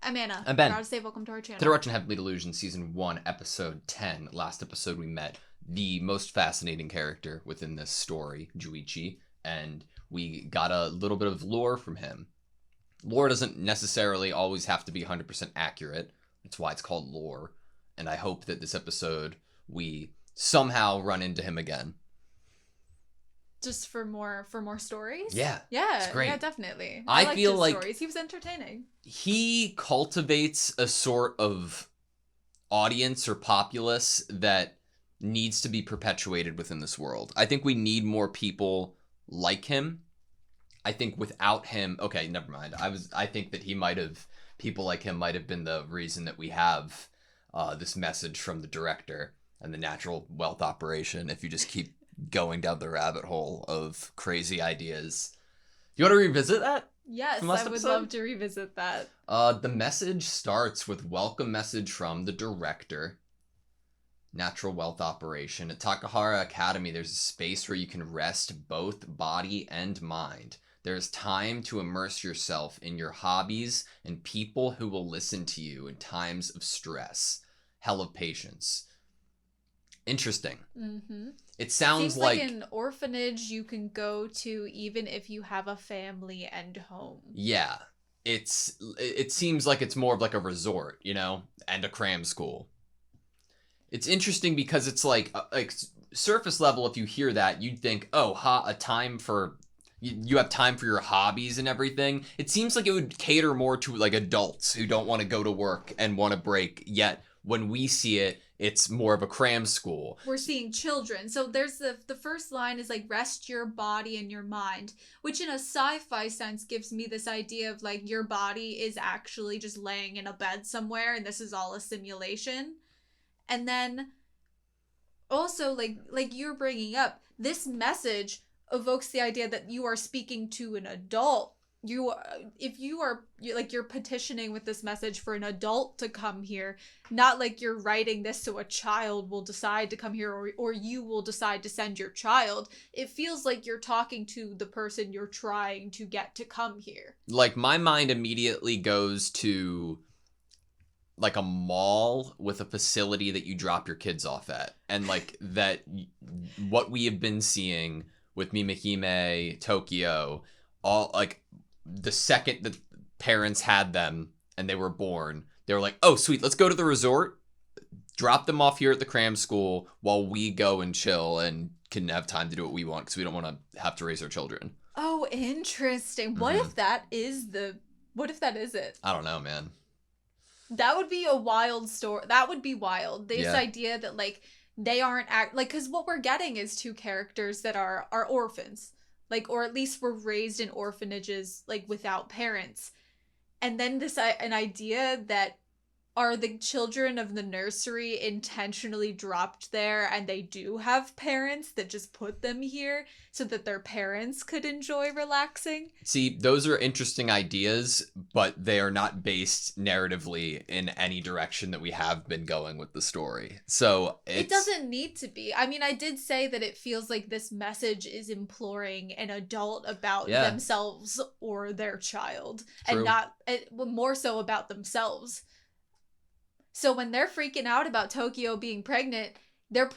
I'm Anna. I'm Ben. AutoSave, welcome to our channel. Today we're watching Heavenly Delusion Season 1, Episode 10. Last episode we met the most fascinating character within this story, Juichi, and we got a little bit of lore from him. Lore doesn't necessarily always have to be 100% accurate. That's why it's called lore. And I hope that this episode we somehow run into him again. Just for more stories? Yeah. Yeah. It's great. Yeah, definitely. I liked feel his like stories. He was entertaining. He cultivates a sort of audience or populace that needs to be perpetuated within this world. I think we need more people like him. I think without him, okay, never mind. I think that people like him might have been the reason that we have this message from the director and the natural wealth operation. If you just keep going down the rabbit hole of crazy ideas. You want to revisit that? Yes, I would love to revisit that. The message starts with welcome message from the director. Natural wealth operation. At Takahara Academy, there's a space where you can rest both body and mind. There's time to immerse yourself in your hobbies and people who will listen to you in times of stress. Hell of patience. Interesting. Mm-hmm. It sounds like an orphanage you can go to even if you have a family and home. Yeah. It seems like it's more of like a resort, and a cram school. It's interesting because it's like surface level, if you hear that, you'd think, oh, a time for... You have time for your hobbies and everything. It seems like it would cater more to like adults who don't want to go to work and want to break, yet when we see it, it's more of a cram school. We're seeing children. So there's the first line is like, rest your body and your mind, which in a sci-fi sense gives me this idea of like your body is actually just laying in a bed somewhere and this is all a simulation. And then also like you're bringing up, this message evokes the idea that you are speaking to an adult. You're petitioning with this message for an adult to come here, not like you're writing this so a child will decide to come here or you will decide to send your child. It feels like you're talking to the person you're trying to get to come here. Like my mind immediately goes to like a mall with a facility that you drop your kids off at. And like that, what we have been seeing with Mimihime, Tokyo, all like the second the parents had them and they were born, they were like, oh, sweet, let's go to the resort, drop them off here at the cram school while we go and chill and can have time to do what we want because we don't want to have to raise our children. Oh, interesting. Mm-hmm. What if that is it? I don't know, man. That would be a wild story. That would be wild. This idea that like they aren't because what we're getting is two characters that are orphans. Like, or at least were raised in orphanages, like, without parents. And then an idea that are the children of the nursery intentionally dropped there and they do have parents that just put them here so that their parents could enjoy relaxing. See, those are interesting ideas, but they are not based narratively in any direction that we have been going with the story. So it doesn't need to be. I mean, I did say that it feels like this message is imploring an adult about themselves or their child. True. And not more so about themselves. So when they're freaking out about Tokyo being pregnant, they're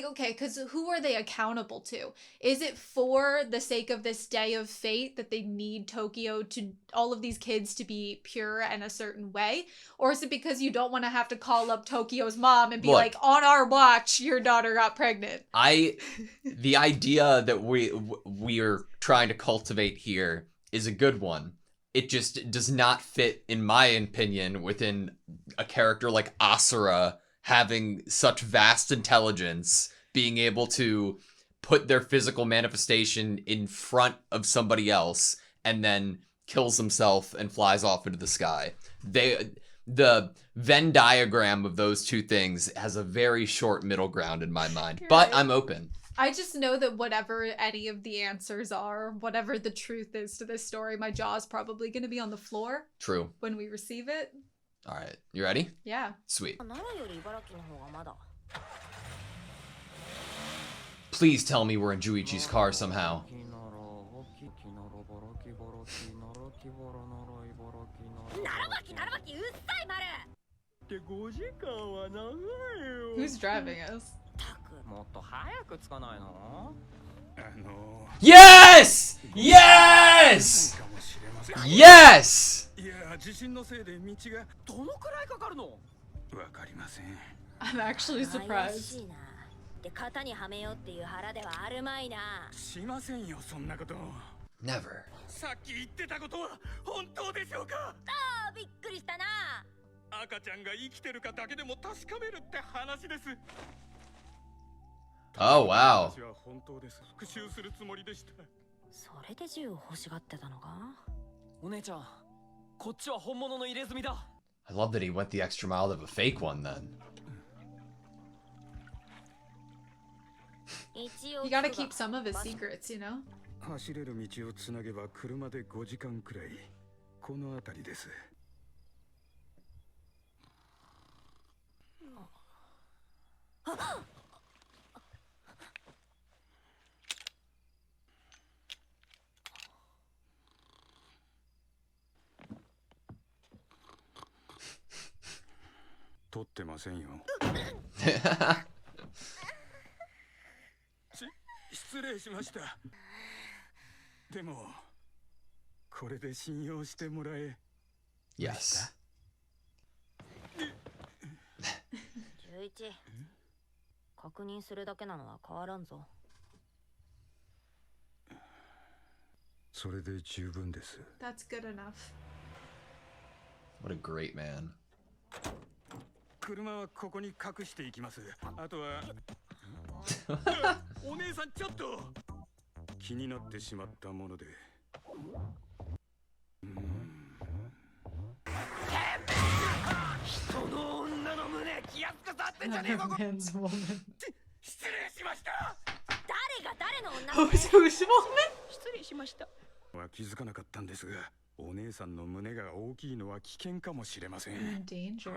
okay, because who are they accountable to? Is it for the sake of this day of fate that they need Tokyo to, all of these kids to be pure and a certain way? Or is it because you don't want to have to call up Tokyo's mom and be like, on our watch, your daughter got pregnant? The idea that we are trying to cultivate here is a good one. It just does not fit, in my opinion, within a character like Asura having such vast intelligence, being able to put their physical manifestation in front of somebody else and then kills himself and flies off into the sky. The Venn diagram of those two things has a very short middle ground in my mind, but I'm open. I just know that whatever any of the answers are, whatever the truth is to this story, my jaw is probably going to be on the floor. True. When we receive it. All right. You ready? Yeah. Sweet. Please tell me we're in Juichi's car somehow. Who's driving us? Yes! Yes! Yes! I'm actually surprised. Never. Oh wow. I love that he went the extra mile to have a fake one then. You gotta keep some of his secrets, you know? 走れる道をつなげば車で5時間くらい。この辺りです。撮ってませんよ。失礼しました。でもこれで信用してもらえ。Yes. 11確認するだけなのは変わらんぞ。それで十分です。That's good enough. What a great man. 車はここに隠していきます。あとはお姉さんちょっと気になってしまったもので。人の女の胸気安くさってんじゃねえぞ。Man's woman. 失礼しました。誰が誰の女 Who's woman? 失礼しました。は気づかなかったんですが、お姉さんの胸が大きいのは危険かもしれません。In danger.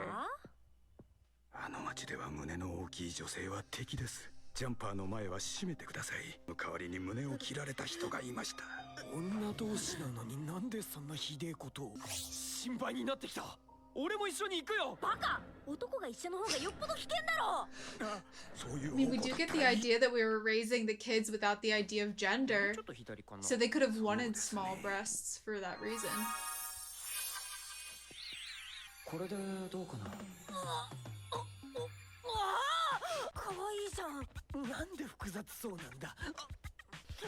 あの町では胸の大きい女性は敵です。ジャンパーの前は閉めてください。代わりに胸を切られた人がいました。女同士なのになんでそんなひでえことを。心配になってきた。俺も一緒に行くよ。バカ。男が一緒の方がよっぽど危険だろ。そういう。I mean, we do get the idea that we were raising the kids without the idea of gender, so they could have wanted small breasts for that reason. これでどうかな。可愛いじゃん。なんで複雑そうなんだ。おい、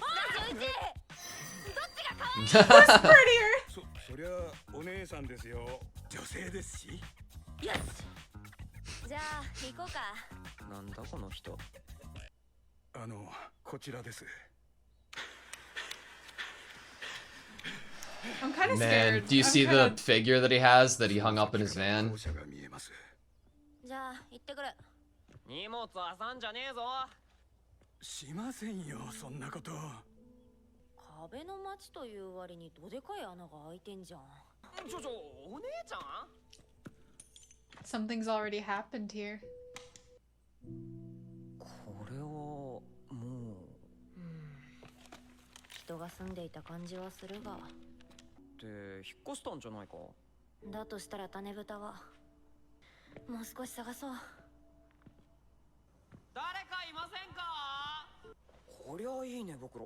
11！どっちが可愛い？ Who's prettier? そりゃお姉さんですよ。女性ですし。よし。じゃあ行こうか。なんだこの人。こちらです。I'm kind of Man, scared. do you see the figure that he has that he hung up in his van? じゃあ行ってくる。荷物はさんじゃねえぞ。しませんよ、そんなこと。壁の町という割にどでかい穴が開いてんじゃん。お姉ちゃん？ Something's already happened here. これはもう。人が住んでいた感じはするが。って引っ越したんじゃないか。だとしたら種豚はもう少し探そう。誰かいませんか？こりゃいいね、僕ら。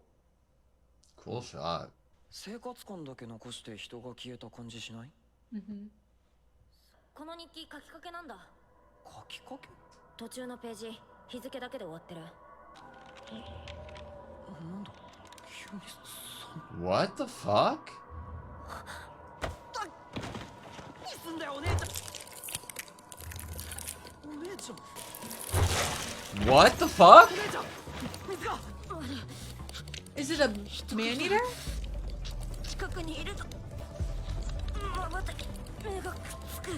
Cool shot. 生活感だけ残して人が消えた感じしない？ この日記書きかけなんだ。書きかけ？途中のページ日付だけで終わってる。なんだ急にそん What the fuck? 何すんだよお姉ちゃん。お姉ちゃん。 What the fuck? Is it a man-eater? 近くにいるぞ。また目がくっつく。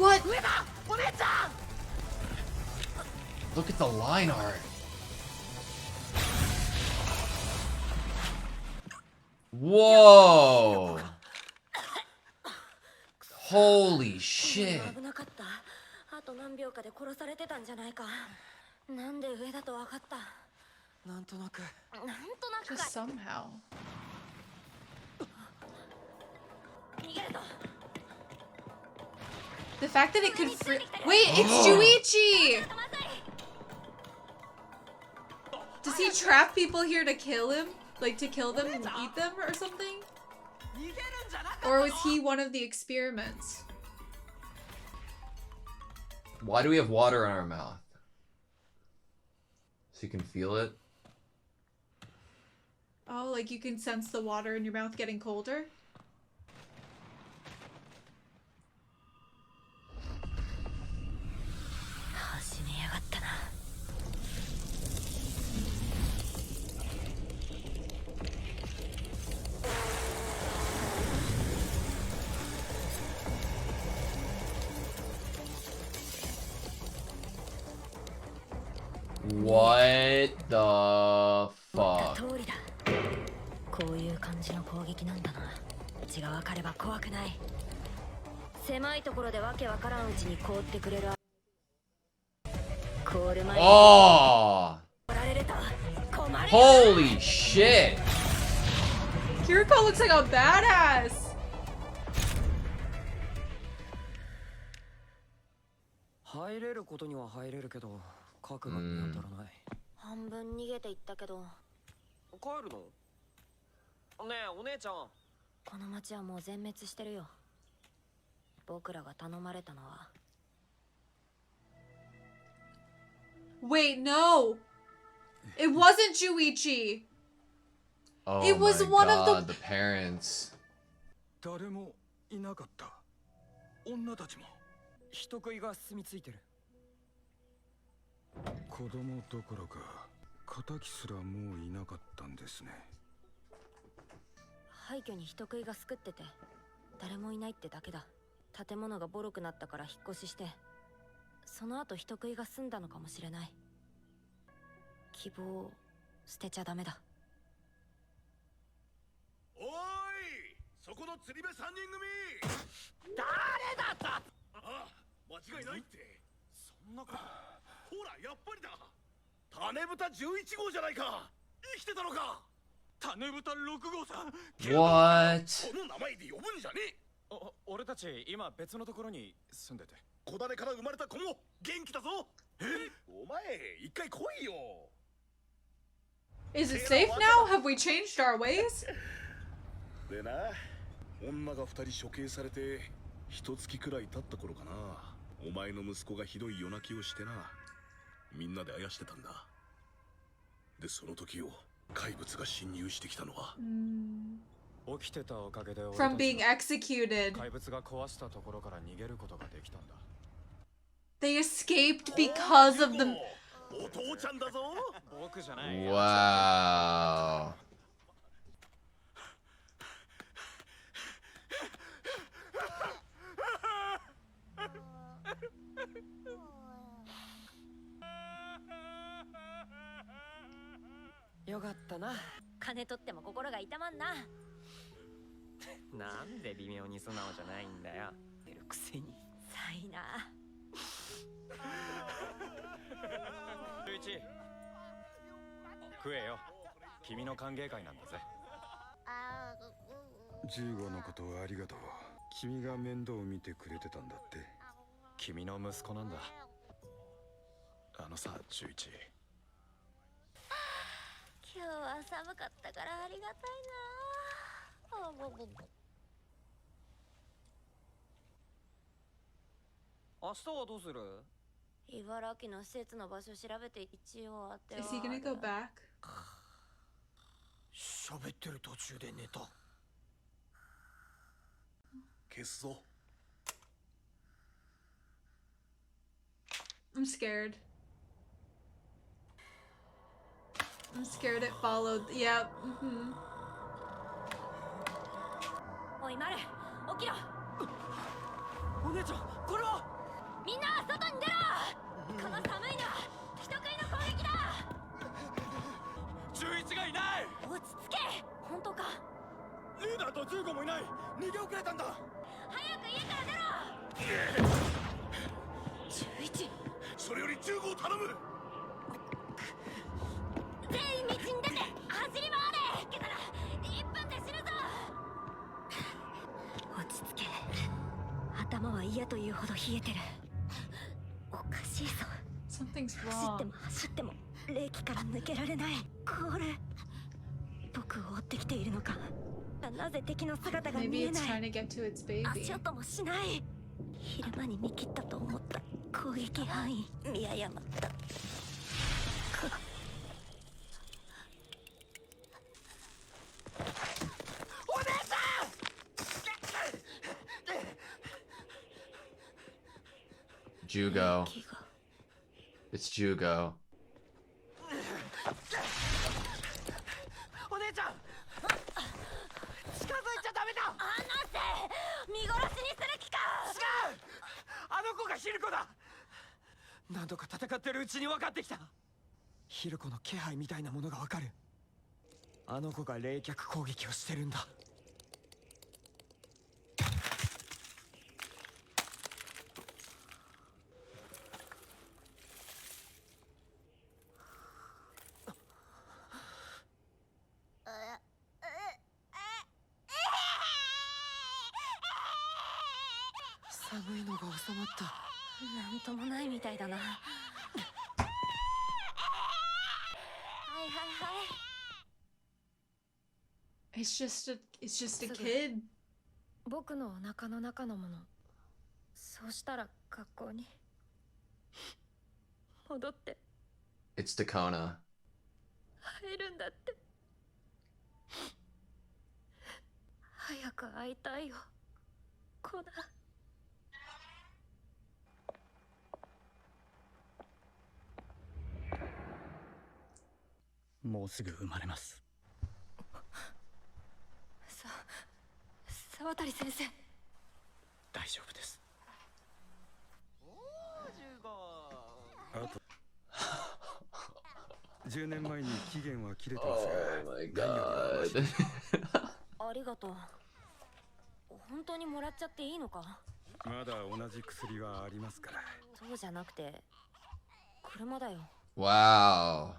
What? 上だ、お姉ちゃん。 Look at the line art. Whoa! Holy shit. 危なかった。あと何秒かで殺されてたんじゃないか。なんで上だと分かった？なんとなく。なんとなく Just か。somehow. The fact that it could free— Wait, it's Juichi! Does he trap people here to kill him? Like, to kill them and eat them or something? Or was he one of the experiments? Why do we have water in our mouth? So you can feel it? Oh, like you can sense the water in your mouth getting colder? What the fuck? こういう感じの攻撃なんだな。血が分かれば怖くない。狭いところでわけわからんうちに凍ってくれる。凍る前に。Oh! Holy shit! Kiriko looks like a badass! 入れることには入れるけど、核が見当たらない。半分逃げていったけど。帰るの？ねえ、お姉ちゃん。この町はもう全滅してるよ。僕らが頼まれたのは。Wait, no! It wasn't Juichi! Oh It was my one god, of the parents. 誰もいなかった。女たちも。人食いが住み着いてる。子供どころか仇すらもういなかったんですね。廃墟に人食いがすくってて誰もいないってだけだ。建物がボロくなったから引っ越しして、その後人食いが済んだのかもしれない。希望を捨てちゃダメだ。おーい、そこの釣り部3人組。誰だった？ああ、間違いないって。そんなこと。ほら、やっぱりだ。種豚11号じゃないか。生きてたのか。種豚6号さん。What? この名前で呼ぶんじゃねえ。俺たち今別のところに住んでて。小種から生まれた子も元気だぞ。お前、一回来いよ。Is it safe now? Have we changed our ways? でな、女が2人処刑されて1月くらい経った頃かな。お前の息子がひどい夜泣きをしてな。みんなであやしてたんだ。で、その時を怪物が侵入してきたのは。起きてたおかげで From being executed. 怪物が壊したところから逃げることができたんだ。They escaped because of the— お父ちゃんだぞ。僕じゃない。Wow. Yo よかったな。金取っても心が痛まんな。なんで微妙に素直じゃないんだよ。出るくせに。さいな。11食えよ。君の歓迎会なんだぜ。15のことはありがとう。君が面倒を見てくれてたんだって。君の息子なんだ。あのさ、11。今日は寒かったからありがたいな。明日はどうする？茨城の施設の場所調べて一応当ては。Is he gonna go back? 喋ってる途中で寝た。消すぞ。I'm scared. I'm scared it followed. Yep. Mm-hmm. おいマル、起きろ。お姉ちゃん、これは。みんな外に出ろ。この寒いの人食いの攻撃だ。11がいない。落ち着け。本当か。リーダーと15もいない。逃げ遅れたんだ。早く家から出ろ。11。それより15を頼む。全員道に出て走り回れ。けたら1分で死ぬぞ。落ち着頭は嫌というほど冷えてる。おかしいぞ。 Something's 走って wrong. も走っても冷気から抜けられない。これ僕を追ってきているのか。なぜ敵の姿が Maybe 見え it's ない。 trying to get to its baby. 足音もしない。昼間に見切ったと思った攻撃範囲見誤った。お姉さん Jugo. It's Jugo. お姉ちゃん近づいちゃダメだ。離せ。見殺しにする気か。違う、あの子がヒルコだ。何度か戦ってるうちに分かってきた。ヒルコの気配みたいなものが分かる。あの子が冷却攻撃をしてるんだ。寒いのが収まった。なんともないみたいだな。はいはいはい。 It's just a kid. 僕のお腹の中のもの。そうしたら学校に戻って It's Dakona. 入るんだって。早く会いたいよ、コナ。もうすぐ生まれます。沢渡先生。大丈夫です。あと10年前に期限は切れてますが、 Oh my god. ありがとう。本当にもらっちゃっていいのか。まだ同じ薬はありますから。そうじゃなくて車だよ。 Wow.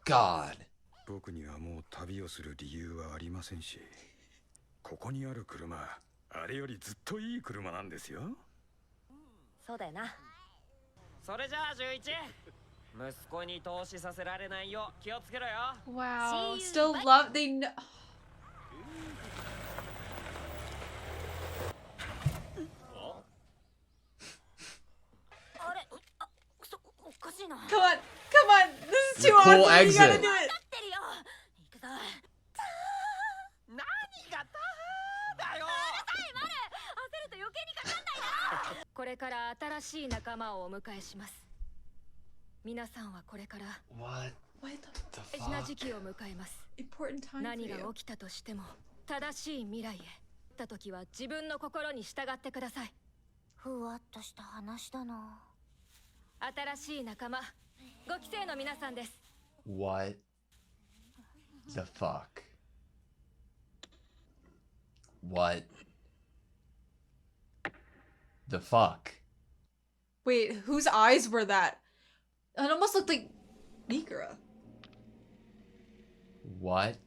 God. 僕にはもう旅をする理由はありませんし、ここにある車、あれよりずっといい車なんですよ。そうだよな。それじゃあ11、息子に投資させられないよう気をつけろよ。 Wow. Still love they know. あれ、おかしいな。 Come on. This is too The cool awesome. You gotta exit. do it. てるよ。行くぞ。何が大変だよ。焦ると余計にかかんないな。これから新しい仲間をお迎えします。皆さんはこれから What What the the 大事な fuck? 時期を迎えます。 important time for 何 you. が起きたとしても正しい未来へ。た時は自分の心に従ってください。ふわっとした話だな。新しい仲間、5期生の皆さんです。 What the fuck? What the fuck? Wait, whose eyes were that? It almost looked like Mikura. What?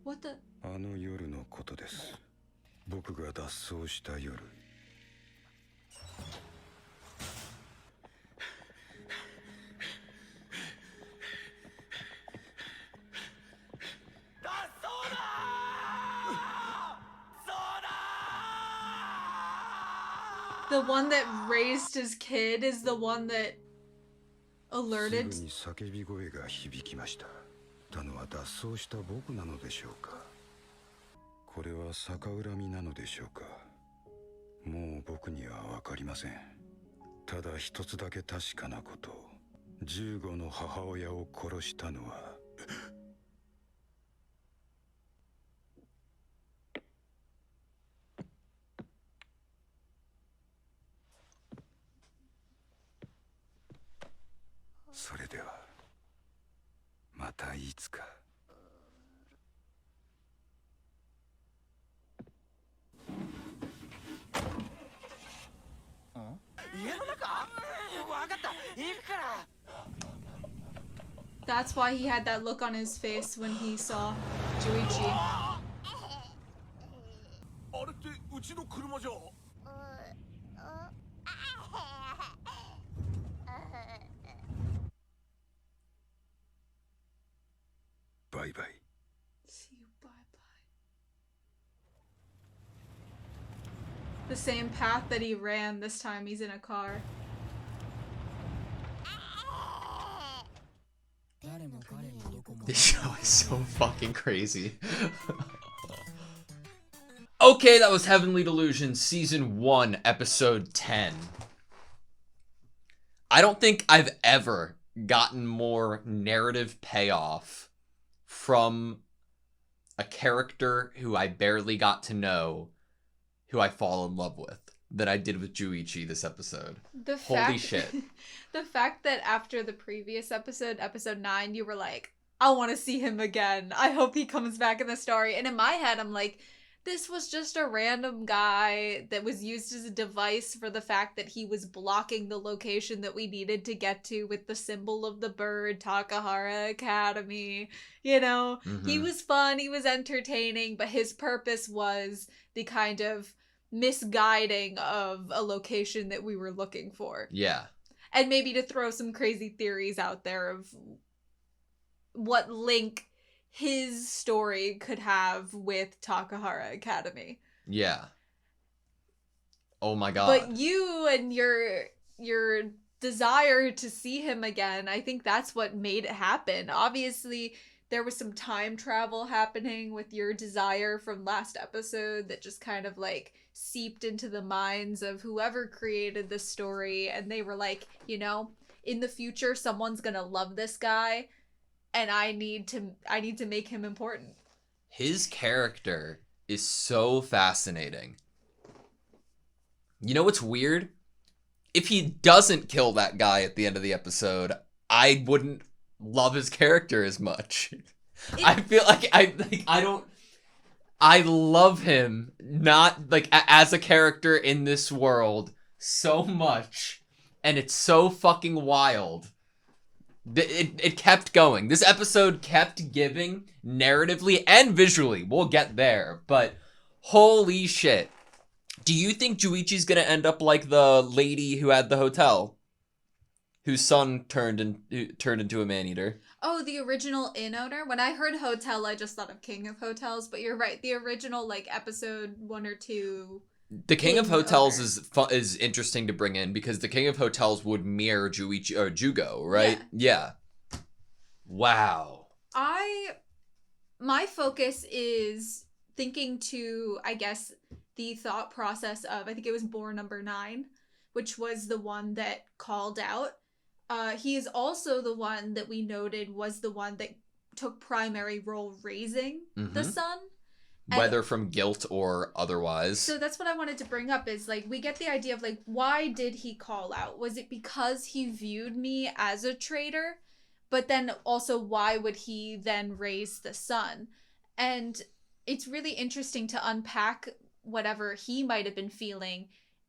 What the? あの夜のことです。僕が脱走した夜。脱走だ。そうだ。 The one that raised his kid is the one that す alerted. ぐに叫び声が響きました。たのは脱走した僕なのでしょうか。これは逆恨みなのでしょうか。もう僕には分かりません。ただ一つだけ確かなこと、15の母親を殺したのはそれではまたいつか。家の中？分かった、行くから。 That's why he had that look on his face when he saw Juichi. あれってうちの車じゃ。バイバイ。 See you, bye bye. The same path that he ran, this time he's in a car. This show is so fucking crazy. Okay, that was Heavenly Delusion, Season 1, Episode 10. I don't think I've ever gotten more narrative payoff from a character who I barely got to know, who I fall in love with, than I did with Juichi this episode. Holy shit. The fact that after the previous episode, episode 9, you were like, I want to see him again. I hope he comes back in the story. And in my head, I'm like, this was just a random guy that was used as a device for the fact that he was blocking the location that we needed to get to with the symbol of the bird, Takahara Academy. You know, He was fun, he was entertaining, but his purpose was the kind of misguiding of a location that we were looking for. Yeah. And maybe to throw some crazy theories out there of what link his story could have with Takahara Academy. Yeah. Oh my god. But you and your desire to see him again, I think that's what made it happen. Obviously, there was some time travel happening with your desire from last episode that just kind of like seeped into the minds of whoever created this story, and they were like, you know, in the future someone's gonna love this guy, and I need to make him important. His character is so fascinating. You know what's weird? If he doesn't kill that guy at the end of the episode, I wouldn't love his character as much. I feel like I love him not like as a character in this world so much, and it's so fucking wild. It kept going. This episode kept giving narratively and visually. We'll get there, but holy shit. Do you think Juichi's gonna end up like the lady who had the hotel, whose son turned into a man-eater? Oh, the original inn owner? When I heard hotel, I just thought of King of Hotels, but you're right. The original, like, episode 1 or 2... The King of Hotels is interesting to bring in, because the King of Hotels would mirror Juichi, or Jugo, right? Yeah. Wow. My focus is thinking to, I guess, the thought process of, I think it was Boar number 9, which was the one that called out. He is also the one that we noted was the one that took primary role raising the son. Whether from guilt or otherwise. So that's what I wanted to bring up is, like, we get the idea of, like, why did he call out? Was it because he viewed me as a traitor? But then also, why would he then raise the son? And it's really interesting to unpack whatever he might have been feeling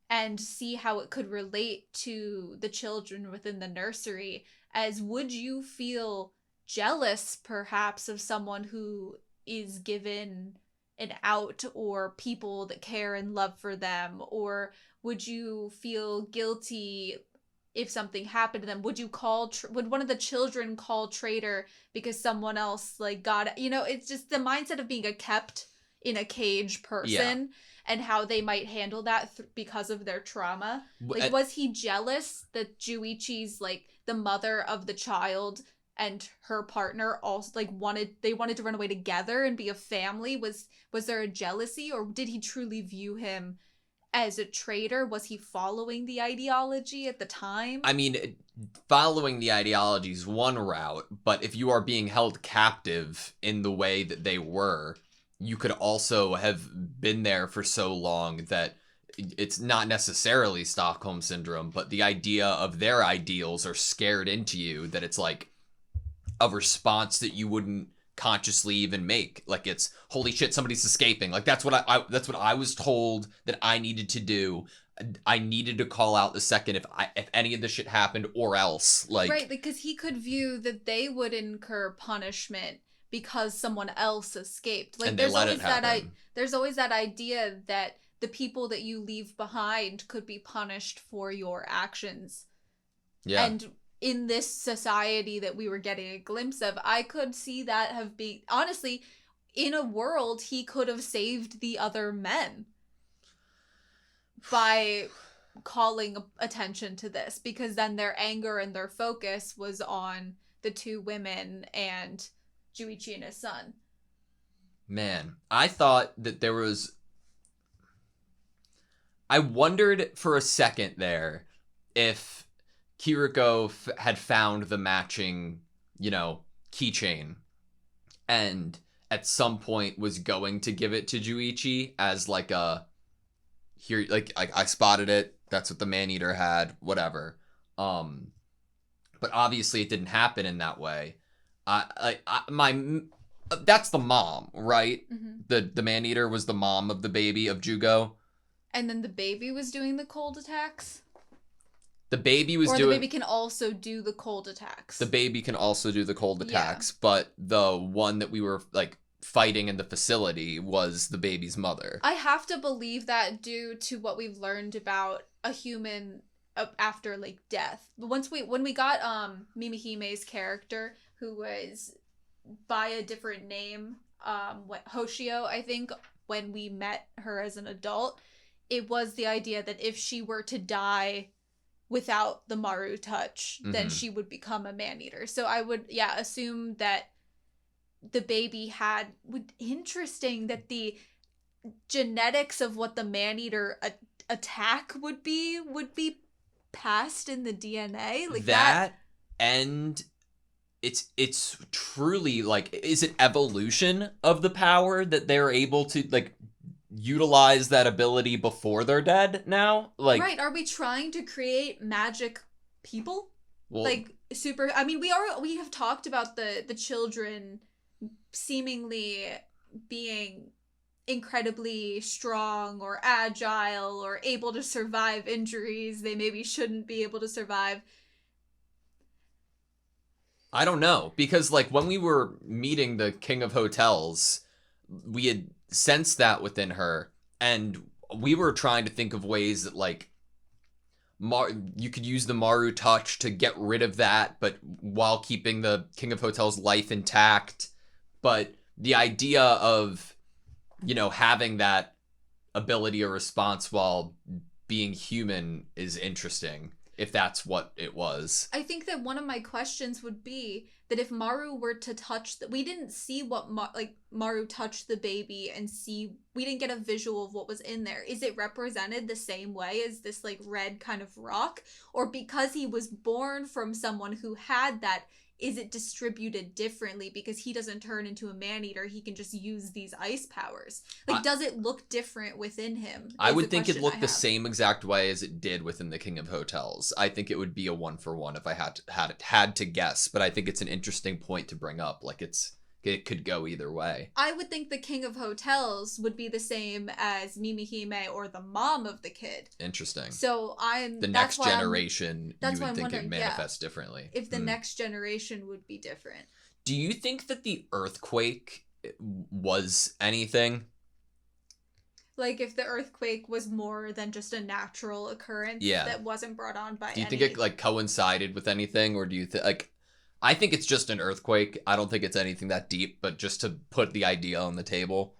and see how it could relate to the children within the nursery. As would you feel jealous, perhaps, of someone who is given an out, or people that care and love for them? Or would you feel guilty if something happened to them? Would you would one of the children call traitor because someone else like got, you know, it's just the mindset of being a kept in a cage person and how they might handle that because of their trauma. Like, was he jealous that Juichi's, like, the mother of the child and her partner also, like, wanted to run away together and be a family? Was there a jealousy, or did he truly view him as a traitor? Was he following the ideology at the time? I mean, following the ideology is one route, but if you are being held captive in the way that they were, you could also have been there for so long that it's not necessarily Stockholm Syndrome, but the idea of their ideals are scared into you, that it's like a response that you wouldn't consciously even make. Like, it's, holy shit, somebody's escaping. Like, that's what I was told that I needed to do. I needed to call out the second if any of this shit happened, or else, like, right, because he could view that they would incur punishment because someone else escaped. Like, and there's always that idea that the people that you leave behind could be punished for your actions. Yeah. And in this society that we were getting a glimpse of, I could see that have been, honestly, in a world he could have saved the other men by calling attention to this, because then their anger and their focus was on the two women and Juichi and his son. Man, I thought that there was... I wondered for a second there if Kiriko had found the matching, keychain, and at some point was going to give it to Juichi as like a, here, like I spotted it, that's what the man-eater had, whatever. But obviously it didn't happen in that way. That's the mom, right? Mm-hmm. The man-eater was the mom of the baby of Jugo. And then the baby was doing the cold attacks? The baby was the baby can also do the cold attacks. The baby can also do the cold attacks, but the one that we were, fighting in the facility was the baby's mother. I have to believe that due to what we've learned about a human after, death. When we got Mimihime's character, who was by a different name, Hoshio, I think, when we met her as an adult, it was the idea that if she were to die without the Maru touch, then she would become a man-eater. So I would, assume that the baby interesting that the genetics of what the man-eater attack would be passed in the DNA. That and it's truly, is it evolution of the power that they're able to, utilize that ability before they're dead now? Right, are we trying to create magic people? Well, super, I mean, we have talked about the children seemingly being incredibly strong or agile or able to survive injuries they maybe shouldn't be able to survive. I don't know, because when we were meeting the King of Hotels, we had sensed that within her, and we were trying to think of ways that you could use the Maru touch to get rid of that, but while keeping the King of Hotels' life intact. But the idea of, having that ability or response while being human is interesting, if that's what it was. I think that one of my questions would be that if Maru were to touch we didn't see what Maru touched the baby and we didn't get a visual of what was in there. Is it represented the same way as this red kind of rock? Or because he was born from someone who had that, is it distributed differently because he doesn't turn into a man-eater, he can just use these ice powers? Does it look different within him? I would think it looked the same exact way as it did within the King of Hotels. I think it would be a 1-for-1 if I had to guess, but I think it's an interesting point to bring up. It could go either way. I would think the King of Hotels would be the same as Mimihime or the mom of the kid. Interesting. So the next generation, you would think it manifests differently. If the next generation would be different. Do you think that the earthquake was anything? If the earthquake was more than just a natural occurrence that wasn't brought on by Do you think it coincided with anything, or do you think I think it's just an earthquake. I don't think it's anything that deep, but just to put the idea on the table.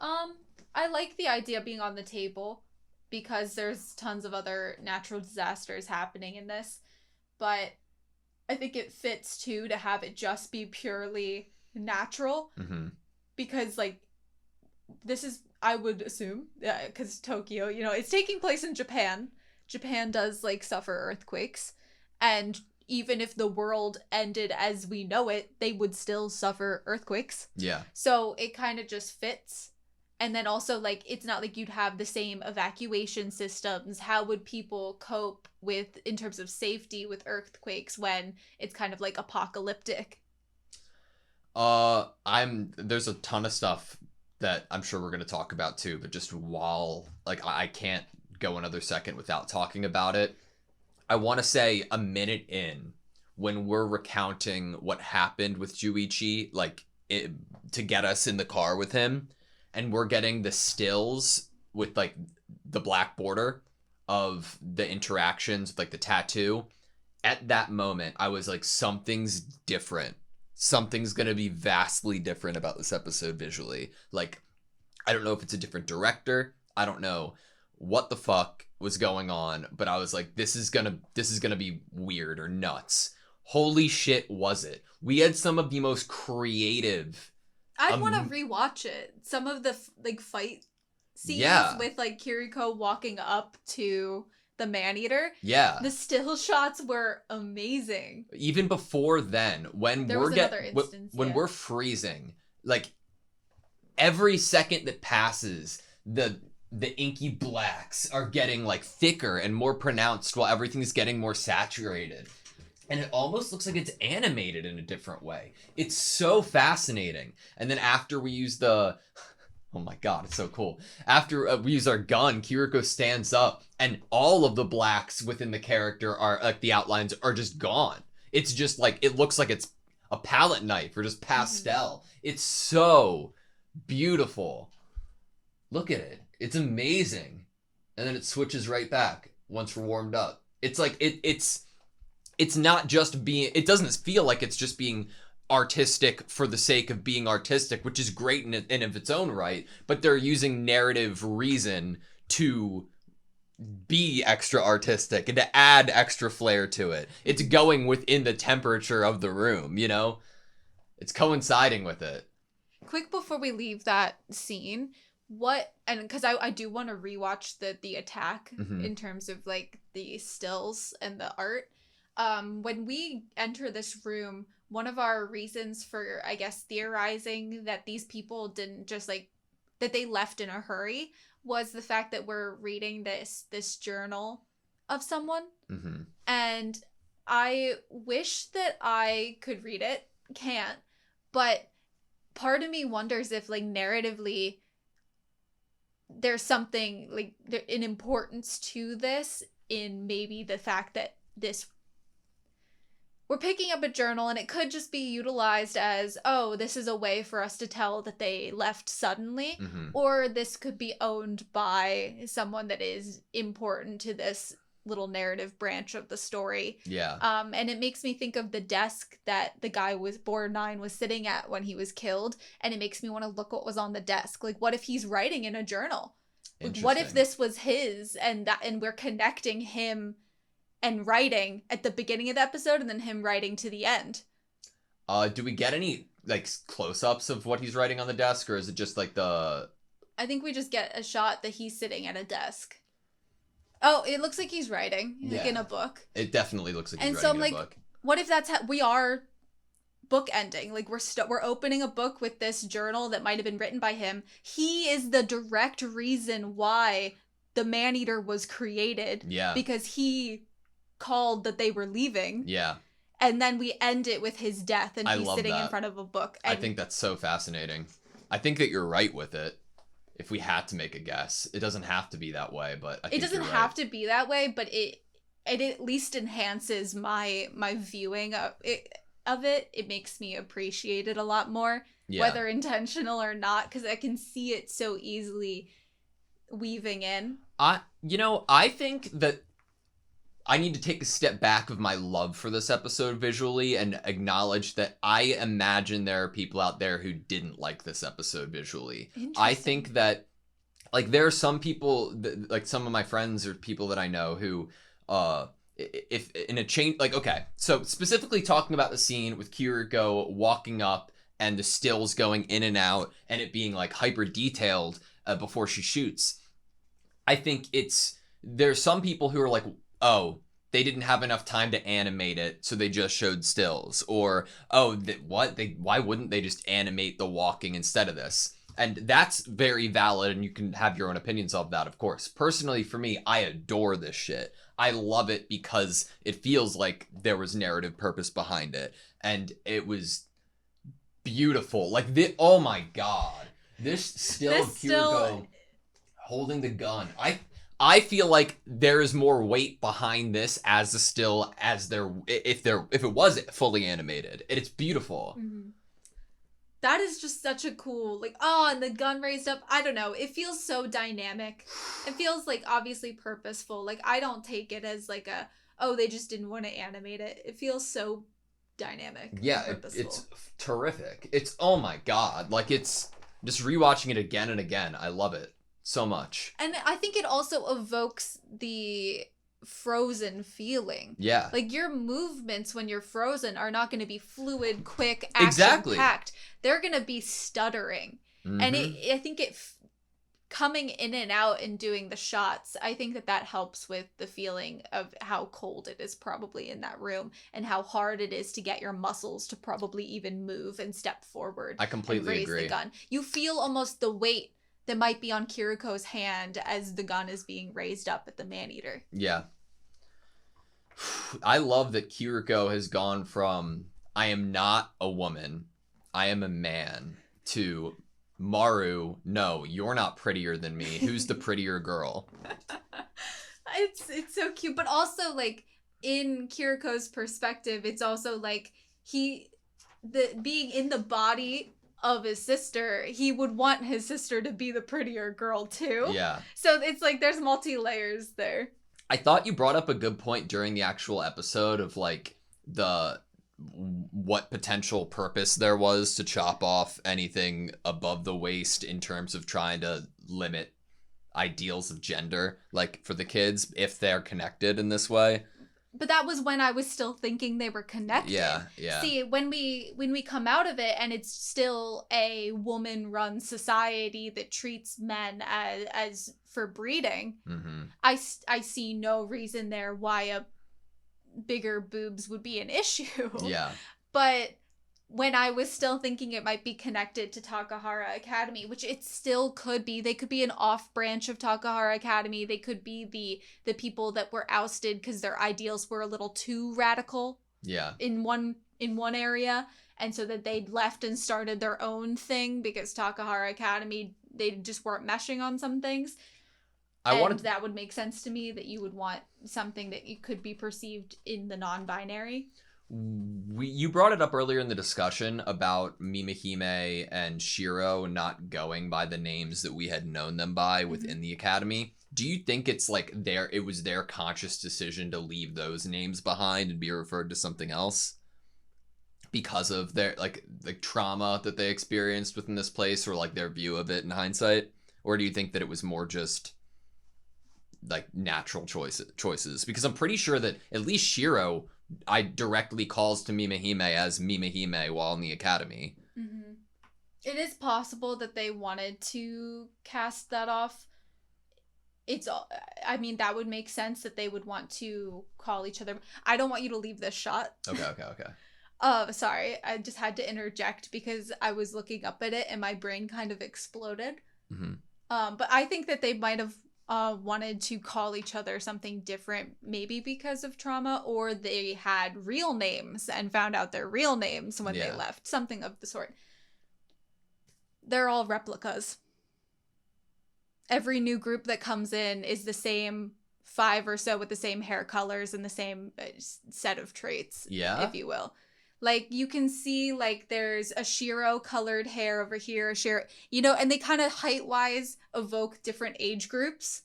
I like the idea being on the table because there's tons of other natural disasters happening in this, but I think it fits too to have it just be purely natural because this is, I would assume, because Tokyo, it's taking place in Japan. Japan does suffer earthquakes, and even if the world ended as we know it, they would still suffer earthquakes. Yeah. So it kind of just fits. And then also, it's not like you'd have the same evacuation systems. How would people cope in terms of safety with earthquakes when it's kind of apocalyptic? There's a ton of stuff that I'm sure we're going to talk about too, but just while, I can't go another second without talking about it. I want to say a minute in, when we're recounting what happened with Juichi, to get us in the car with him, and we're getting the stills with the black border of the interactions with the tattoo, at that moment, I was like, something's different. Something's going to be vastly different about this episode visually. Like, I don't know if it's a different director. I don't know what the fuck was going on, but I was like, this is gonna be weird or nuts. Holy shit, was it? We had some of the most creative. I'd want to rewatch it. Some of the like fight scenes with like Kiriko walking up to the man-eater. Yeah. The still shots were amazing. Even before then, when we're freezing, like every second that passes, the inky blacks are getting like thicker and more pronounced while everything's getting more saturated. And it almost looks like it's animated in a different way. It's so fascinating. And then after we use oh my god, it's so cool. After we use our gun, Kiriko stands up and all of the blacks within the character are like the outlines are just gone. It's just like, it looks like it's a palette knife or just pastel. It's so beautiful. Look at it. It's amazing. And then it switches right back once we're warmed up. It's like, it's not just being, it doesn't feel like it's just being artistic for the sake of being artistic, which is great in of its own right, but they're using narrative reason to be extra artistic and to add extra flair to it. It's going within the temperature of the room, you know? It's coinciding with it. Quick before we leave that scene, because I do want to rewatch the attack in terms of like the stills and the art. When we enter this room, one of our reasons for, I guess, theorizing that these people didn't just like, that they left in a hurry was the fact that we're reading this journal of someone. And I wish that I could read it. Can't. But part of me wonders if like narratively there's something like an importance to this in maybe the fact that we're picking up a journal and it could just be utilized as, oh, this is a way for us to tell that they left suddenly, or this could be owned by someone that is important to this little narrative branch of the story. Yeah. And it makes me think of the desk that the guy Board 9 was sitting at when he was killed, and it makes me want to look what was on the desk. Like, what if he's writing in a journal? Like, what if this was his and we're connecting him and writing at the beginning of the episode and then him writing to the end? Do we get any like close-ups of what he's writing on the desk, or is it just like I think we just get a shot that he's sitting at a desk. Oh, it looks like he's writing, like in a book. It definitely looks like he's writing in a book. What if that's how we are book ending? Like we're opening a book with this journal that might have been written by him. He is the direct reason why the man-eater was created. Yeah. Because he called that they were leaving. Yeah. And then we end it with his death and he's sitting in front of a book. I think that's so fascinating. I think that you're right with it. If we had to make a guess, it doesn't have to be that way, but I think it doesn't have to be that way, but it at least enhances my viewing of it. It makes me appreciate it a lot more, whether intentional or not, because I can see it so easily weaving in. I think that I need to take a step back of my love for this episode visually and acknowledge that I imagine there are people out there who didn't like this episode visually. I think that, like, there are some people, like some of my friends or people that I know who, if in a chain, like, okay, so specifically talking about the scene with Kiriko walking up and the stills going in and out and it being, like, hyper detailed before she shoots. I think there's some people who are like, oh, they didn't have enough time to animate it, so they just showed stills. Or, oh, why wouldn't they just animate the walking instead of this? And that's very valid, and you can have your own opinions of that, of course. Personally, for me, I adore this shit. I love it because it feels like there was narrative purpose behind it. And it was beautiful. Like, oh my god. This still of Kiriko holding the gun. I feel like there is more weight behind this as a still as if it was fully animated. It's beautiful. Mm-hmm. That is just such a cool, like, oh, and the gun raised up. I don't know. It feels so dynamic. It feels like obviously purposeful. Like, I don't take it as like oh, they just didn't want to animate it. It feels so dynamic. Yeah, it's terrific. It's, oh my god, like, it's just rewatching it again and again. I love it so much. And I think it also evokes the Frozen feeling. Yeah. Like, your movements when you're frozen are not going to be fluid, quick, Exactly. action-packed. They're going to be stuttering. Mm-hmm. And I think coming in and out and doing the shots, I think that helps with the feeling of how cold it is probably in that room and how hard it is to get your muscles to probably even move and step forward. I completely agree. The gun. You feel almost the weight that might be on Kiriko's hand as the gun is being raised up at the Maneater. Yeah. I love that Kiriko has gone from, I am not a woman, I am a man, to Maru, no, you're not prettier than me. Who's the prettier girl? It's so cute. But also, like, in Kiriko's perspective, it's also like being in the body of his sister, he would want his sister to be the prettier girl too. Yeah. So it's like there's multi-layers there. I thought you brought up a good point during the actual episode of, like, what potential purpose there was to chop off anything above the waist in terms of trying to limit ideals of gender, like, for the kids, if they're connected in this way. But that was when I was still thinking they were connected. Yeah. See, when we come out of it and it's still a woman-run society that treats men as for breeding, mm-hmm. I see no reason there why a bigger boobs would be an issue. Yeah. But when I was still thinking it might be connected to Takahara Academy, which it still could be. They could be an off branch of Takahara Academy. They could be the people that were ousted because their ideals were a little too radical. Yeah. In one area. And so that they'd left and started their own thing because Takahara Academy, they just weren't meshing on some things. That would make sense to me, that you would want something that you could be perceived in the non-binary. You brought it up earlier in the discussion about Mimihime and Shiro not going by the names that we had known them by within the academy. Do you think it's like it was their conscious decision to leave those names behind and be referred to something else because of their like the trauma that they experienced within this place, or like their view of it in hindsight? Or do you think that it was more just like natural choices? Because I'm pretty sure that at least Shiro directly calls to Mimihime as Mimihime while in the academy. Mm-hmm. It is possible that they wanted to cast that off. I mean, that would make sense that they would want to call each other. I don't want you to leave this shot. Okay. Sorry, I just had to interject because I was looking up at it and my brain kind of exploded. Mm-hmm. But I think that they might have wanted to call each other something different, maybe because of trauma, or they had real names and found out their real names when they left, something of the sort. They're all replicas. Every new group that comes in is the same 5 or so with the same hair colors and the same set of traits, if you will. Like, you can see, like, there's a Shiro colored hair over here, a Shiro, and they kind of height-wise evoke different age groups.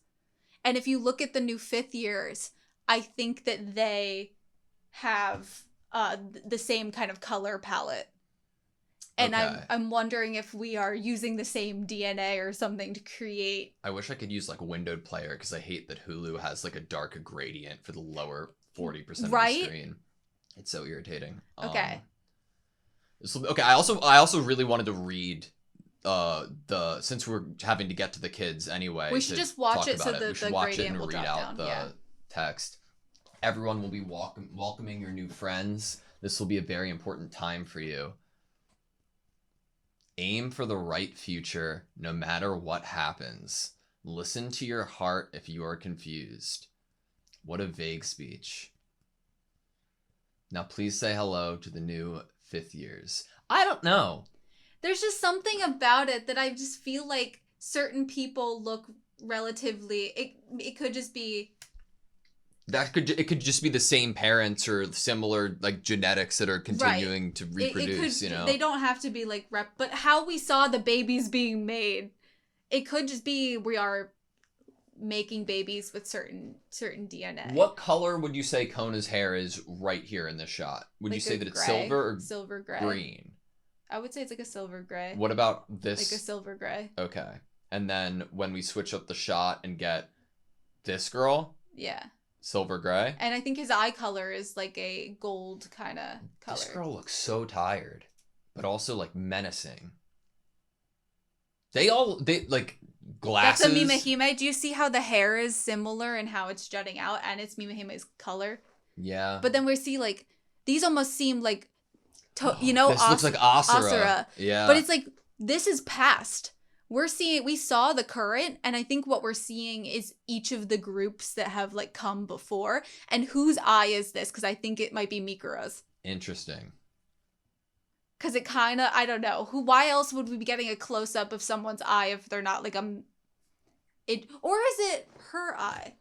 And if you look at the new 5th years, I think that they have the same kind of color palette. And okay. I'm wondering if we are using the same DNA or something to create... I wish I could use, like, windowed player, because I hate that Hulu has, like, a dark gradient for the lower 40% of the screen. It's so irritating. Okay. I also really wanted to read since we're having to get to the kids anyway. We should just watch it so we should the watch it gradient and will read drop out down. the text. Everyone will be welcoming your new friends. This will be a very important time for you. Aim for the right future, no matter what happens. Listen to your heart if you are confused. What a vague speech. Now please say hello to the new 5th years. I don't know. There's just something about it that I just feel like certain people look relatively... It could just be... It could just be the same parents or similar like genetics that are continuing to reproduce, They don't have to be like but how we saw the babies being made, it could just be we are making babies with certain DNA. What color would you say Kona's hair is right here in this shot? Would you say that it's silver or silver gray? Green? I would say it's like a silver gray. What about this? Like a silver gray. Okay. And then when we switch up the shot and get this girl? Yeah. Silver gray? And I think his eye color is like a gold kind of color. This girl looks so tired, but also like menacing. They like glasses. That's a Mimihime. Do you see how the hair is similar and how it's jutting out, and it's Mimihime's color? Yeah. But then we see like these almost seem like, this looks like Asura. Yeah. But it's like this is past. We saw the current, and I think what we're seeing is each of the groups that have like come before, and whose eye is this? Because I think it might be Mikura's. Interesting. Because it kind of, I don't know. Why else would we be getting a close-up of someone's eye if they're not like or is it her eye?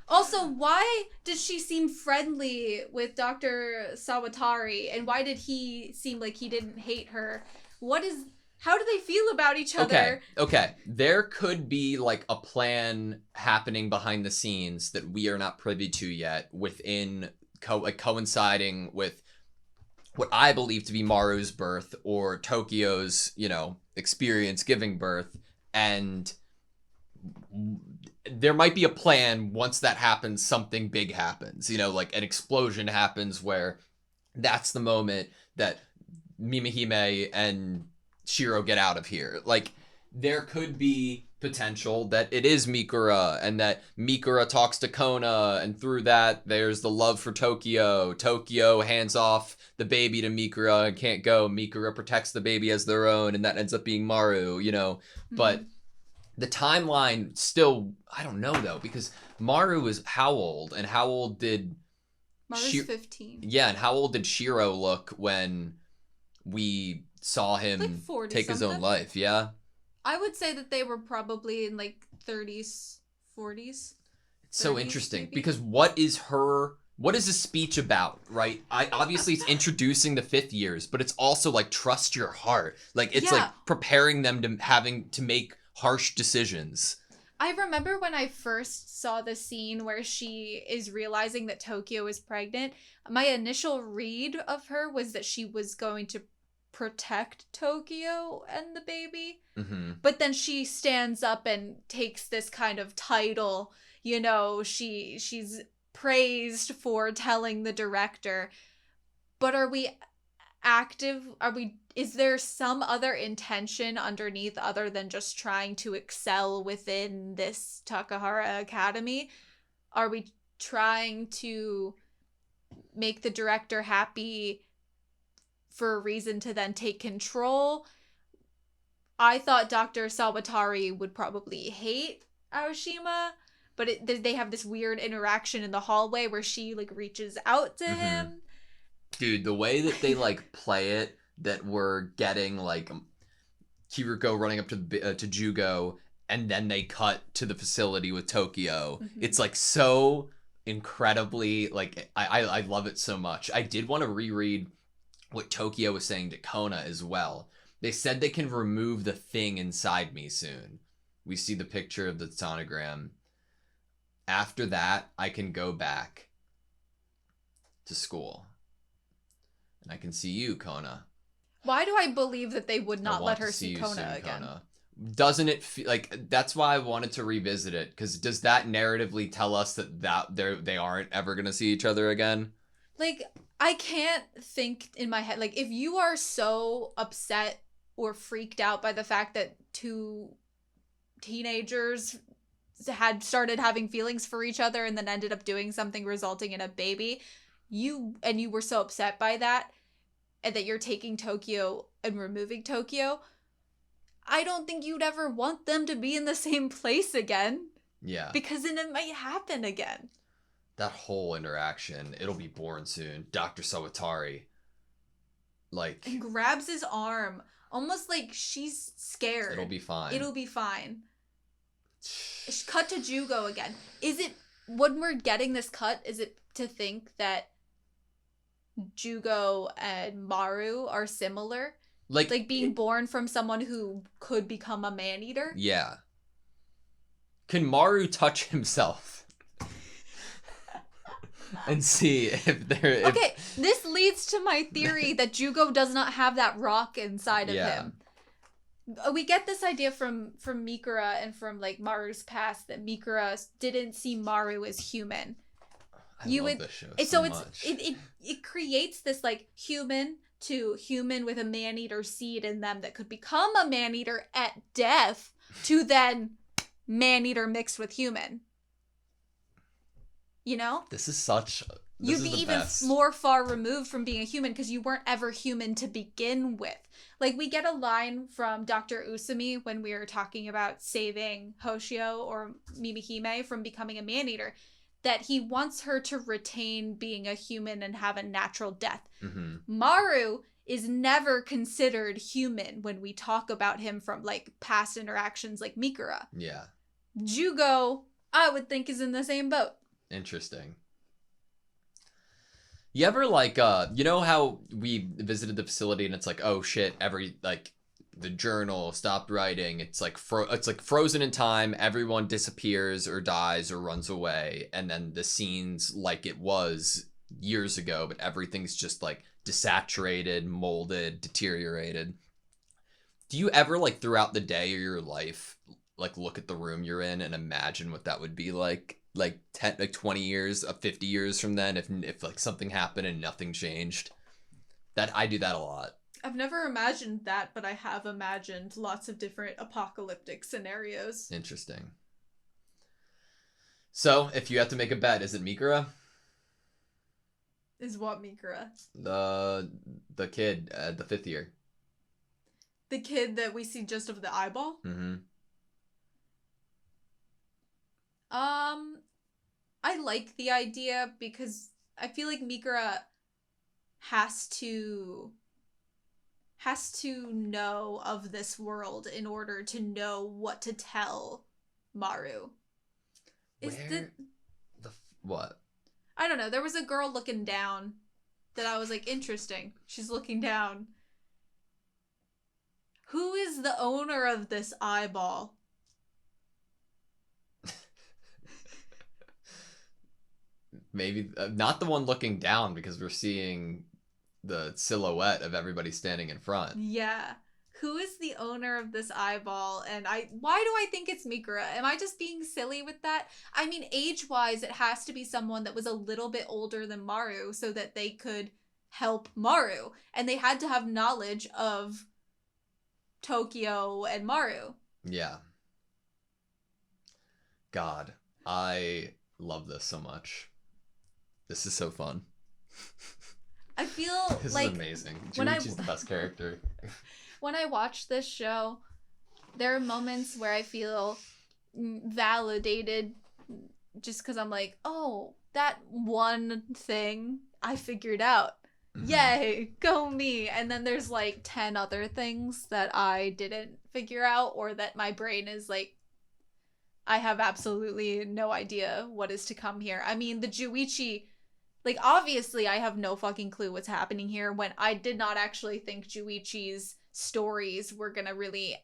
Also, why did she seem friendly with Dr. Sawatari, and why did he seem like he didn't hate her? How do they feel about each other? Okay. There could be like a plan happening behind the scenes that we are not privy to yet within coinciding with what I believe to be Maru's birth or Tokyo's, experience giving birth. And there might be a plan once that happens, something big happens, like an explosion happens where that's the moment that Mimihime and Shiro get out of here. Like, there could be potential that it is Mikura and that Mikura talks to Kona, and through that there's the love for Tokyo. Tokyo hands off the baby to Mikura and can't go. Mikura protects the baby as their own, and that ends up being Maru, But the timeline still, I don't know though, because Maru is how old, and how old did Maru's 15. Yeah, and how old did Shiro look when we saw him like take his own life? Yeah. I would say that they were probably in like 30s, 40s. It's so interesting maybe? Because what is this speech about, right? Obviously it's introducing the 5th years, but it's also like trust your heart. Like it's like preparing them to having to make harsh decisions. I remember when I first saw the scene where she is realizing that Tokyo is pregnant, my initial read of her was that she was going to protect Tokyo and the baby. Mm-hmm. But then she stands up and takes this kind of title, she's praised for telling the director. But is there some other intention underneath other than just trying to excel within this Takahara Academy? Are we trying to make the director happy for a reason to then take control? I thought Dr. Sawatari would probably hate Aoshima, but they have this weird interaction in the hallway where she like reaches out to him. Dude, the way that they like play it, that we're getting like Kiruko running up to Jugo, and then they cut to the facility with Tokyo. It's like so incredibly like I love it so much. I did want to reread what Tokyo was saying to Kona as well. They said they can remove the thing inside me soon. We see the picture of the sonogram. After that, I can go back to school. And I can see you, Kona. Why do I believe that they would not let her see Kona again? Kona. Doesn't it feel like that's why I wanted to revisit it? Because does that narratively tell us that they aren't ever going to see each other again? Like, I can't think in my head. Like, if you are so upset or freaked out by the fact that 2 teenagers had started having feelings for each other and then ended up doing something resulting in a baby, you were so upset by that, and that you're taking Tokyo and removing Tokyo, I don't think you'd ever want them to be in the same place again. Yeah. Because then it might happen again. That whole interaction, it'll be born soon. Dr. Sawatari, like... and grabs his arm, almost like she's scared. It'll be fine. It'll be fine. Cut to Jugo again. Is it, when we're getting this cut, is it to think that Jugo and Maru are similar? Like being born from someone who could become a man-eater? Yeah. Can Maru touch himself? And see if there... Okay, this leads to my theory that Jugo does not have that rock inside of him. We get this idea from Mikura and from, like, Maru's past that Mikura didn't see Maru as human. I love this show so much. It creates this, like, human to human with a man-eater seed in them that could become a man-eater at death to then man-eater mixed with human. You know? This is such... You'd be even more far removed from being a human because you weren't ever human to begin with. Like, we get a line from Dr. Usumi when we were talking about saving Hoshio or Mimihime from becoming a man-eater, that he wants her to retain being a human and have a natural death. Mm-hmm. Maru is never considered human when we talk about him from, like, past interactions like Mikura. Yeah. Jugo, I would think, is in the same boat. Interesting. You ever, like, you know how we visited the facility and it's like, oh shit, the journal stopped writing. It's like frozen in time. Everyone disappears or dies or runs away. And then the scene's like it was years ago, but everything's just like desaturated, molded, deteriorated. Do you ever, like, throughout the day or your life, like, look at the room you're in and imagine what that would be like 20 years, 50 years from then, if like something happened and nothing changed? That I do that a lot. I've never imagined that, but I have imagined lots of different apocalyptic scenarios. Interesting. So, if you have to make a bet, is it Mikura? Is what Mikura? The kid, the 5th year. The kid that we see just of the eyeball? Mm-hmm. I like the idea because I feel like Mikura has to know of this world in order to know what to tell Maru. What? I don't know. There was a girl looking down that I was like, interesting. She's looking down. Who is the owner of this eyeball? Maybe not the one looking down, because we're seeing the silhouette of everybody standing in front. Yeah. Who is the owner of this eyeball? And why do I think it's Mikura? Am I just being silly with that? I mean, age-wise, it has to be someone that was a little bit older than Maru so that they could help Maru. And they had to have knowledge of Tokyo and Maru. Yeah. God, I love this so much. This is so fun. I feel this like... This is amazing. Junichi's the best character. When I watch this show, there are moments where I feel validated just because I'm like, oh, that one thing I figured out. Mm-hmm. Yay, go me. And then there's like 10 other things that I didn't figure out, or that my brain is like, I have absolutely no idea what is to come here. I mean, the Juichi, like, obviously I have no fucking clue what's happening here, when I did not actually think Juichi's stories were gonna we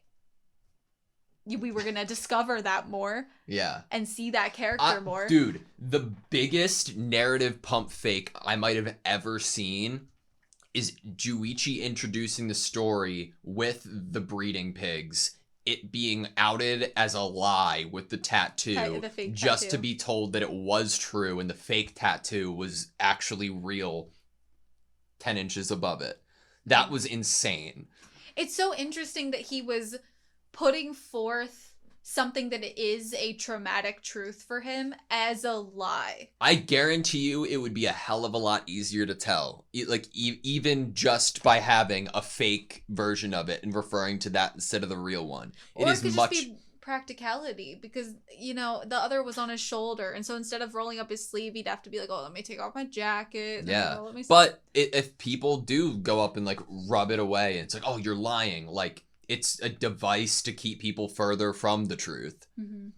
were gonna discover that more. Yeah. And see that character more. Dude, the biggest narrative pump fake I might have ever seen is Juichi introducing the story with the breeding pigs, it being outed as a lie with the tattoo, the fake just tattoo. To be told that it was true and the fake tattoo was actually real 10 inches above it. That was insane. It's so interesting that he was putting forth something that is a traumatic truth for him as a lie. I guarantee you it would be a hell of a lot easier to tell. Even just by having a fake version of it and referring to that instead of the real one. Or it could just be practicality, because, you know, the other was on his shoulder, and so instead of rolling up his sleeve, he'd have to be like, oh, let me take off my jacket. Yeah, but if people do go up and, like, rub it away, and it's like, oh, you're lying, like, it's a device to keep people further from the truth. Mm-hmm.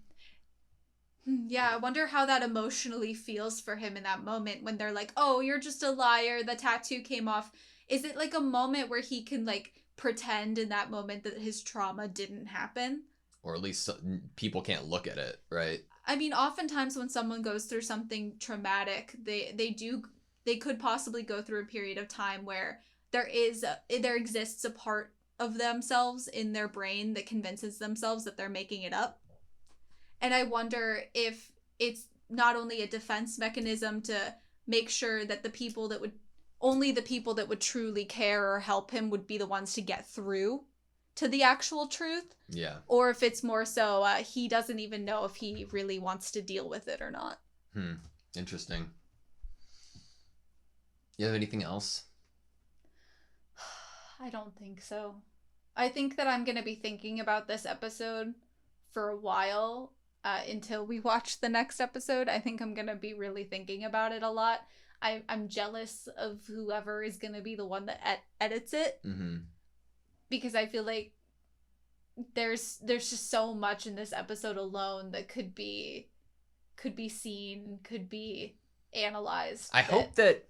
Yeah, I wonder how that emotionally feels for him in that moment when they're like, oh, you're just a liar, the tattoo came off. Is it like a moment where he can, like, pretend in that moment that his trauma didn't happen. Or at least people can't look at it, right? I mean, oftentimes when someone goes through something traumatic, they could possibly go through a period of time where there exists a part of themselves in their brain that convinces themselves that they're making it up. And I wonder if it's not only a defense mechanism to make sure that only the people that would truly care or help him would be the ones to get through to the actual truth. Yeah. Or if it's more so he doesn't even know if he really wants to deal with it or not. Interesting. You have anything else? I don't think so. I think that I'm going to be thinking about this episode for a while until we watch the next episode. I think I'm going to be really thinking about it a lot. I'm jealous of whoever is going to be the one that edits it. Mm-hmm. Because I feel like there's just so much in this episode alone that could be seen, could be analyzed. I hope that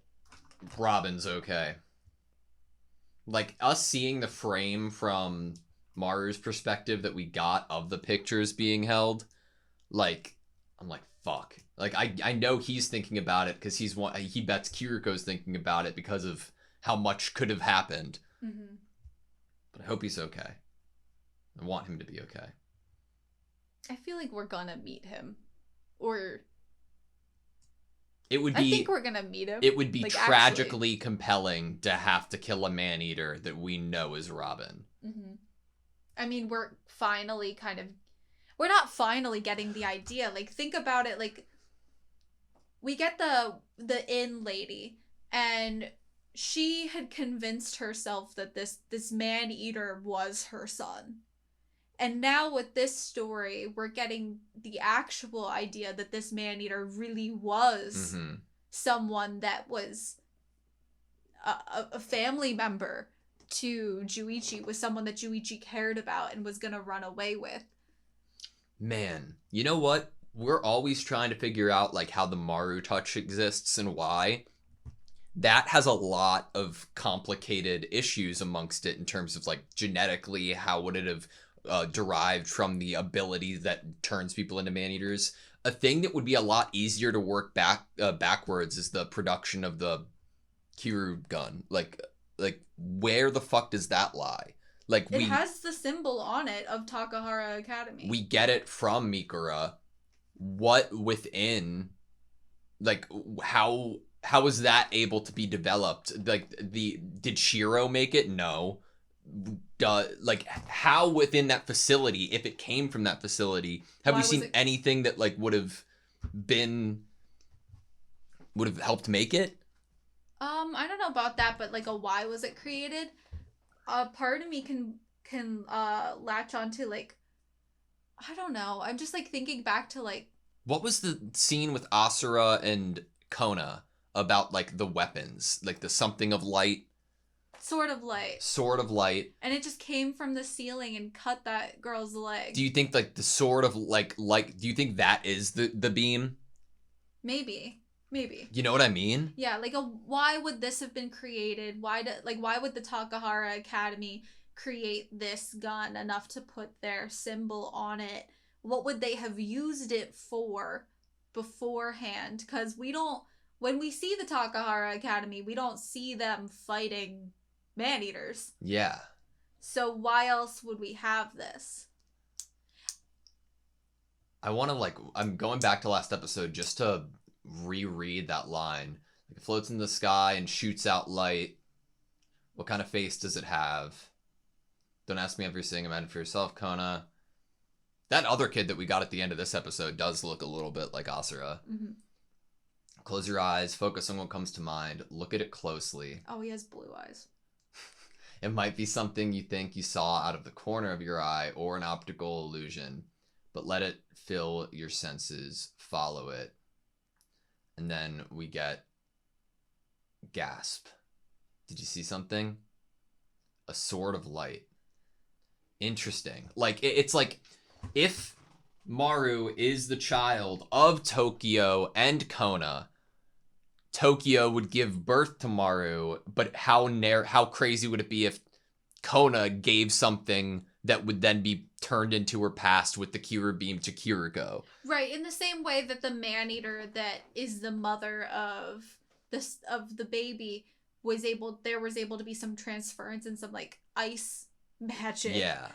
Robin's okay. Like, us seeing the frame from Maru's perspective that we got of the pictures being held, like, I'm like, fuck. Like, I know he's thinking about it because he bets Kiriko's thinking about it because of how much could have happened. Mm-hmm. But I hope he's okay. I want him to be okay. I feel like we're gonna meet him. Or... I think we're gonna meet him. It would be like, tragically compelling to have to kill a man-eater that we know is Robin. Mm-hmm. I mean, we're not finally getting the idea. Like, think about it. Like, we get the inn lady, and she had convinced herself that this man-eater was her son. And now with this story, we're getting the actual idea that this man-eater really was someone that was a family member to Juichi, was someone that Juichi cared about and was going to run away with. Man, you know what? We're always trying to figure out like how the Maru touch exists and why. That has a lot of complicated issues amongst it in terms of like genetically, how would it have derived from the ability that turns people into man-eaters. A thing that would be a lot easier to work backwards is the production of the Kiru gun. Like where the fuck does that lie? Like it has the symbol on it of Takahara Academy. We get it from Mikura. What within, like how is that able to be developed? Like did Shiro make it? No. Like how within that facility, if it came from that facility, have we seen anything that like would have helped make it? I don't know about that, but like why was it created? Part of me can latch onto like, I don't know. I'm just like thinking back to like, what was the scene with Asura and Kona about like the weapons, like the something of light? Sword of light. Sword of light. And it just came from the ceiling and cut that girl's leg. Do you think like the sword of like do you think that is the beam? Maybe. You know what I mean? Yeah, like why would this have been created? Why would the Takahara Academy create this gun enough to put their symbol on it? What would they have used it for beforehand? Because when we see the Takahara Academy, we don't see them fighting man-eaters. Yeah. So why else would we have this? I want to I'm going back to last episode just to reread that line. Like, it floats in the sky and shoots out light. What kind of face does it have? Don't ask me everything. Imagine for yourself, Kona. That other kid that we got at the end of this episode does look a little bit like Asura. Mm-hmm. Close your eyes. Focus on what comes to mind. Look at it closely. Oh, he has blue eyes. It might be something you think you saw out of the corner of your eye or an optical illusion, but let it fill your senses. Follow it. And then we get gasp. Did you see something? A sword of light. Interesting. Like, it's like if Maru is the child of Tokyo and Kona, Tokyo would give birth to Maru, but how crazy would it be if Kona gave something that would then be turned into her past with the Kira beam to Kiriko. Right, in the same way that the man-eater that is the mother of the baby was able to be some transference and some like ice magic. Yeah.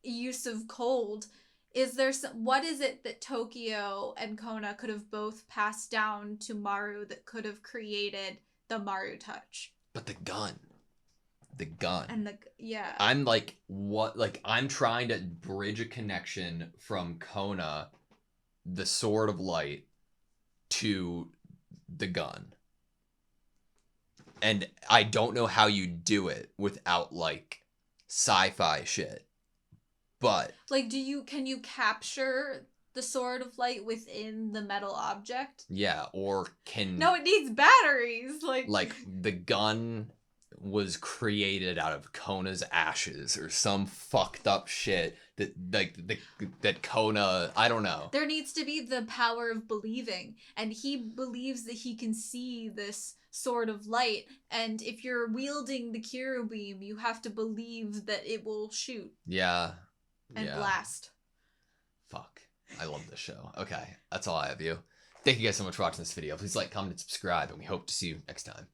Use of cold. Is there what is it that Tokyo and Kona could have both passed down to Maru that could have created the Maru touch? But the gun. And yeah. I'm like, what? Like, I'm trying to bridge a connection from Kona, the Sword of Light, to the gun. And I don't know how you do it without, like, sci-fi shit. But... like, can you capture the Sword of Light within the metal object? Yeah, or can... no, it needs batteries! Like, the gun was created out of Kona's ashes or some fucked up shit that, like, that Kona... I don't know. There needs to be the power of believing, and he believes that he can see this Sword of Light, and if you're wielding the Kira beam, you have to believe that it will shoot. Yeah. And blast. Fuck. I love this show. Okay, that's all I have you. Thank you guys so much for watching this video. Please like, comment, and subscribe, and we hope to see you next time.